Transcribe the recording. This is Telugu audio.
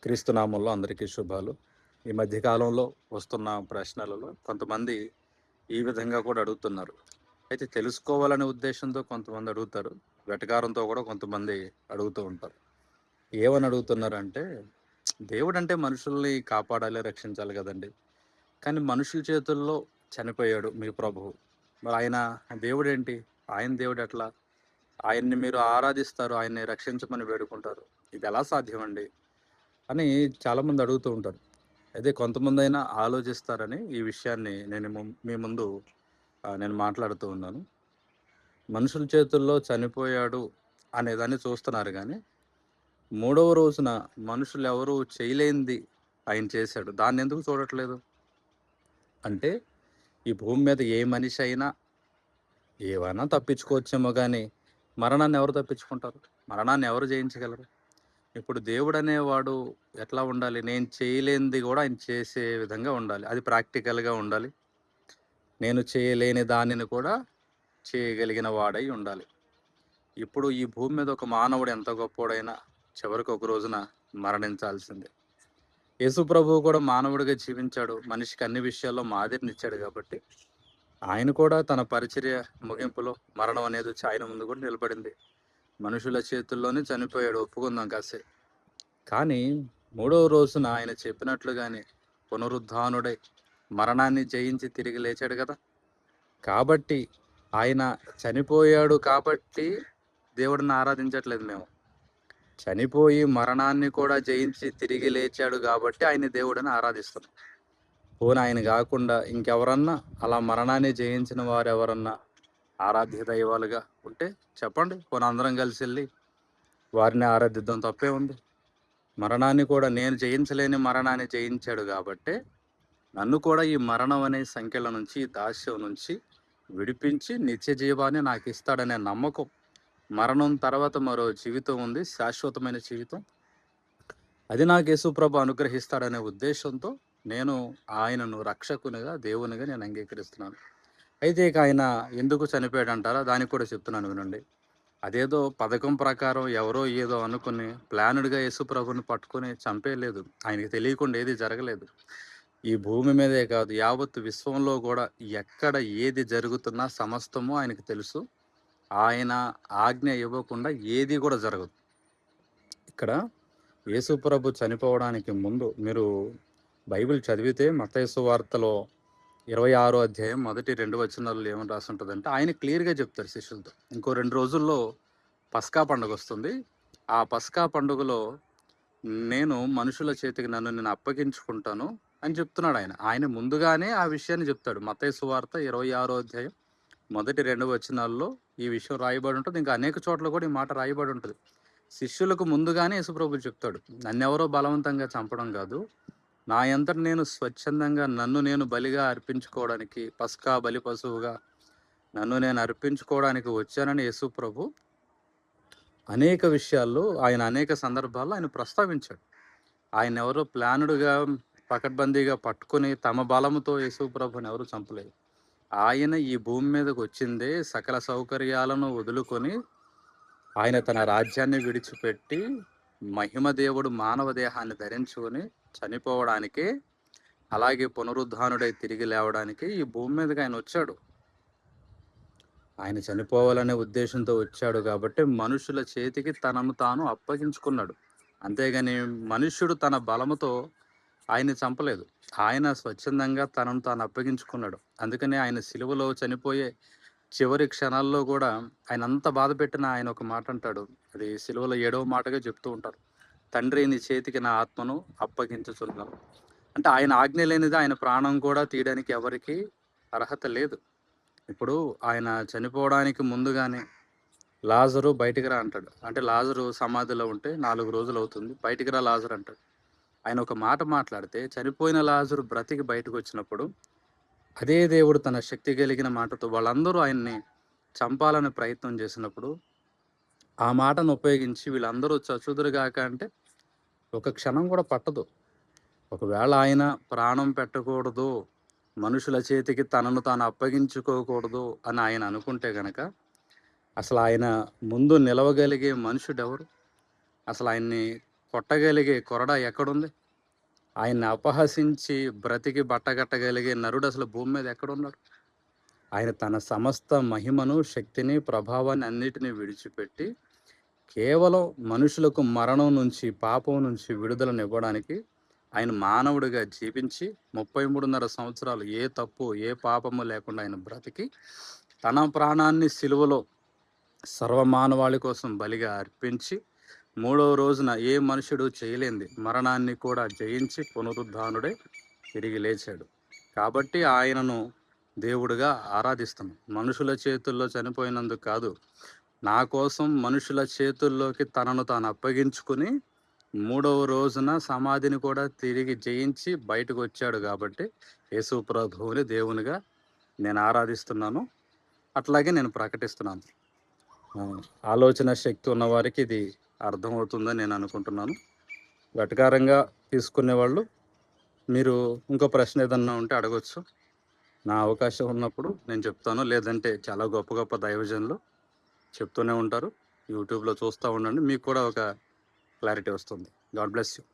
క్రీస్తు నామంలో అందరికీ శుభాలు. ఈ మధ్య కాలంలో వస్తున్న ప్రశ్నలలో కొంతమంది ఈ విధంగా కూడా అడుగుతున్నారు. అయితే తెలుసుకోవాలనే ఉద్దేశంతో కొంతమంది అడుగుతారు. వెటకారంతో కూడా కొంతమంది అడుగుతూ ఉంటారు. ఏమని అడుగుతున్నారంటే, దేవుడంటే మనుషుల్ని కాపాడాలి, రక్షించాలి గదండీ! కానీ మనుషుల చేతుల్లో చనిపోయాడు మీ ప్రభువు. మరి ఆయన దేవుడేంటి? ఆయన దేవుడెట్లా? ఆయన్ని మీరు ఆరాధిస్తారు, ఆయన్ని రక్షించమని వేడుకుంటారు. ఇదెలా సాధ్యమండి? అని చాలామంది అడుగుతూ ఉంటారు. అయితే కొంతమందైనా ఆలోచిస్తారని ఈ విషయాన్ని నేను మీ ముందు నేను మాట్లాడుతూ ఉన్నాను. మనుషుల చేతుల్లో చనిపోయాడు అనేదాన్ని చూస్తున్నారు గానీ, మూడవ రోజున మనుషులెవరూ చేయలేనిది ఆయన చేశాడు. దాన్నెందుకు చూడట్లేదు? అంటే ఈ భూమి మీద ఏ మనిషి అయినా ఏవైనా తప్పించుకోవచ్చేమో గానీ, మరణాన్ని ఎవరు తప్పించుకుంటారు? మరణాన్ని ఎవరు జయించగలరు? ఇప్పుడు దేవుడనేవాడు ఎట్లా ఉండాలి? నేను చేయలేనిది గూడా ఆయన చేసే విధంగా ఉండాలి. అది ప్రాక్టికల్‌గా ఉండాలి. నేను చేయలేని దానిని కూడా చేయగలిగిన వాడై ఉండాలి. ఇప్పుడు ఈ భూమి మీద ఒక మానవుడు ఎంత గొప్పోడైనా చివరికి ఒక రోజున మరణించాల్సిందే. యేసు ప్రభువు కూడా మానవుడిగా జీవించాడు. మనిషికి అన్ని విషయాల్లో మాదిరినిచ్చాడు కాబట్టి, ఆయన కూడా తన పరిచర్య ముగింపులో మరణం అనేది వచ్చి ఆయన ముందు కూడా నిలబడింది. మనుషుల చేతుల్లోనే చనిపోయాడు, ఒప్పుకుందాం కాసేపు. కానీ మూడవ రోజున ఆయన చెప్పినట్లుగానే పునరుద్ధానుడై మరణాన్ని జయించి తిరిగి లేచాడు కదా! కాబట్టి ఆయన చనిపోయాడు కాబట్టి దేవుడిని ఆరాధించట్లేదు మేము. చనిపోయి మరణాన్ని కూడా జయించి తిరిగి లేచాడు కాబట్టి ఆయన్ని దేవుడని ఆరాధిస్తున్నాం. పోనీ ఆయన గాకుండా ఇంకెవరన్నా అలా మరణాన్ని జయించిన వారెవరన్నా ఆరాధ్య దైవాలుగా ఉంటే చెప్పండి. పోనీ అందరం కలిసెళ్లి వారిని ఆరాధిద్దాం, తప్పేముంది? మరణాన్ని కూడా నేను జయించలేని మరణాన్ని జయించాడు గాబట్టే, నన్ను కూడా ఈ మరణం అనే సంకెళ్ళ నుంచి, ఈ దాస్యం నుంచి విడిపించి నిత్య జీవాన్ని నాకిస్తాడనే నమ్మకం. మరణం తర్వాత మరో జీవితం ఉంది, శాశ్వతమైన జీవితం. అది నాకు యేసుప్రభు అనుగ్రహిస్తాడనే ఉద్దేశంతో నేను ఆయనను రక్షకునిగా, దేవునిగా నేను అంగీకరిస్తున్నాను. అయితే ఇక ఆయన ఎందుకు చనిపోయాడంటారా? దానికి కూడా చెప్తున్నాను వినండి. అదేదో పథకం ప్రకారం ఎవరో ఏదో అనుకుని ప్లానుడ్‌గా యేసుప్రభుని పట్టుకొని చంపేయలేదు. ఆయనకి తెలియకుండా ఏది జరగలేదు. ఈ భూమి మీదే కాదు, యావత్తు విశ్వంలో గూడా ఎక్కడ ఏది జరుగుతున్నా సమస్తము ఆయనకు తెలుసు. ఆయన ఆజ్ఞ ఇవ్వకుండా ఏది గూడా జరగదు. ఇక్కడ యేసుప్రభు చనిపోవడానికి ముందు మీరు బైబిల్ చదివితే మత్తయి సువార్తలో 26 అధ్యాయం మొదటి 2 వచనాల్లో ఏమని రాసుంటదంటే, ఆయన క్లియర్‌గా చెప్తారు శిష్యులతో. ఇంకో 2 రోజుల్లో పస్కా పండుగొస్తుంది. ఆ పస్కా పండుగలో నేను మనుషుల చేతికి నన్ను నేను అప్పగించుకుంటాను అని చెప్తున్నాడాయన. ఆయన ముందుగానే ఆ విషయాన్ని చెప్తాడు. మత్తయి సువార్త 26 అధ్యాయం మొదటి 2 వచనాల్లో ఈ విషయం రాయబడి ఉంటది. ఇంకా అనేక చోట్ల కూడా ఈ మాట రాయబడి ఉంటది. శిష్యులకు ముందుగానే యేసుప్రభు చెప్తాడు. నన్నెవరో బలవంతంగా చంపడం కాదు. నా అంతట నేను స్వచ్ఛందంగా నన్ను నేను బలిగా అర్పించుకోవడానికి, పస్కా బలి పశువుగా నన్ను నేను అర్పించుకోవడానికి వచ్చానని యేసుప్రభు అనేక విషయాల్లో ఆయన అనేక సందర్భాల్లో ఆయన ప్రస్తావించాడు. ఆయనెవరో ప్లానుడ్‌గా, పకడ్బందీగా పట్టుకొని తమ బలముతో యేసుప్రభుని ఎవరు చంపలేదు. ఆయన ఈ భూమి మీదకొచ్చిందే సకల సౌకర్యాలను వదులుకొని, ఆయన తన రాజ్యాన్ని విడిచిపెట్టి, మహిమ దేవుడు మానవ దేహాన్ని ధరించుకొని చనిపోవడానికే, అలాగే పునరుద్ధానుడై తిరిగి లేవడానికే ఈ భూమి మీదకి ఆయనొచ్చాడు. ఆయన చనిపోవాలనే ఉద్దేశంతో వచ్చాడు కాబట్టి మనుషుల చేతికి తనను తాను అప్పగించుకున్నాడు. అంతేగాని మనుష్యుడు తన బలముతో ఆయన్ని చంపలేదు. ఆయన స్వచ్ఛందంగా తనను తాను అప్పగించుకున్నాడు. అందుకనే ఆయన సిలువలో చనిపోయే చివరి క్షణాల్లో గూడా ఆయనంత బాధపెట్టినా ఆయన ఒక మాట అంటాడు. అది సిలువలో 7వ మాటగా చెప్తూ ఉంటారు. తండ్రి నీ చేతికి నా ఆత్మను అప్పగించుచున్నాను. అంటే ఆయన ఆజ్ఞ లేనిదే ఆయన ప్రాణం కూడా తీయడానికి ఎవరికీ అర్హత లేదు. ఇప్పుడు ఆయన చనిపోవడానికి ముందుగానే లాజరు బయటికి రా అంటాడు. అంటే లాజరు సమాధిలో ఉంటే 4 రోజులవుతుంది. బయటికి రా లాజరు అంటాడు. ఆయన ఒక మాట మాట్లాడితే చనిపోయిన లాజరు బ్రతికి బయటకొచ్చినప్పుడు, అదే దేవుడు తన శక్తి కలిగిన మాటతో వాళ్ళందరూ ఆయన్ని చంపాలని ప్రయత్నం చేసినప్పుడు, ఆ మాటను ఉపయోగించి వీళ్ళందరూ చచ్చుదురుగాక అంటే, ఒక క్షణం కూడా పట్టదు. ఒకవేళ ఆయన ప్రాణం పెట్టకూడదు, మనుషుల చేతికి తనను తాను అప్పగించుకోకూడదు అని ఆయన అనుకుంటే గనక, అసలు ఆయన ముందు నిలవగలిగే మనుషుడెవరు? అసలు ఆయన్ని కొట్టగలిగే కొరడా ఎక్కడుంది? ఆయన్ని అపహసించి బ్రతికి బట్టగట్టగలిగే నరుడు అసలు భూమి మీద ఎక్కడున్నాడు? ఆయన తన సమస్త మహిమను, శక్తిని, ప్రభావాన్ని అన్నిటిని విడిచిపెట్టి కేవలం మనుషులకు మరణం నుంచి, పాపం నుంచి విడుదలనివ్వడానికి ఆయన మానవుడిగా జీవించి 33.5 సంవత్సరాలు ఏ తప్పు, ఏ పాపము లేకుండా ఆయన బ్రతికి తన ప్రాణాన్ని సిలువలో సర్వమానవాళి కోసం బలిగా అర్పించి మూడవ రోజున ఏ మనుషుడు చేయలేంది మరణాన్ని కూడా జయించి పునరుద్ధానుడై తిరిగి లేచాడు. కాబట్టి ఆయనను దేవుడిగా ఆరాధిస్తున్నాం. మనుషుల చేతుల్లో చనిపోయినందుకు కాదు, నా కోసం మనుషుల చేతుల్లోకి తనను తాను అప్పగించుకుని మూడవ రోజున సమాధిని కూడా తిరిగి జయించి బయటకు వచ్చాడు. కాబట్టి యేసు ప్రభువుని దేవునిగా నేను ఆరాధిస్తున్నాను, అట్లాగే నేను ప్రకటిస్తున్నాను. ఆ, ఆలోచన శక్తి ఉన్న వారికి ఇది అర్థమవుతుందని నేను అనుకుంటున్నాను. వెటకారంగా తీసుకునే వాళ్ళు మీరు ఇంకో ప్రశ్న ఏదన్నా ఉంటే అడగొచ్చు. నా అవకాశం ఉన్నప్పుడు నేను చెప్తాను. లేదంటే చాలా గొప్ప గొప్ప దైవజనులు చెప్తూనే ఉంటారు. యూట్యూబ్లో చూస్తూ ఉండండి, మీకు కూడా ఒక క్లారిటీ వస్తుంది. God bless you.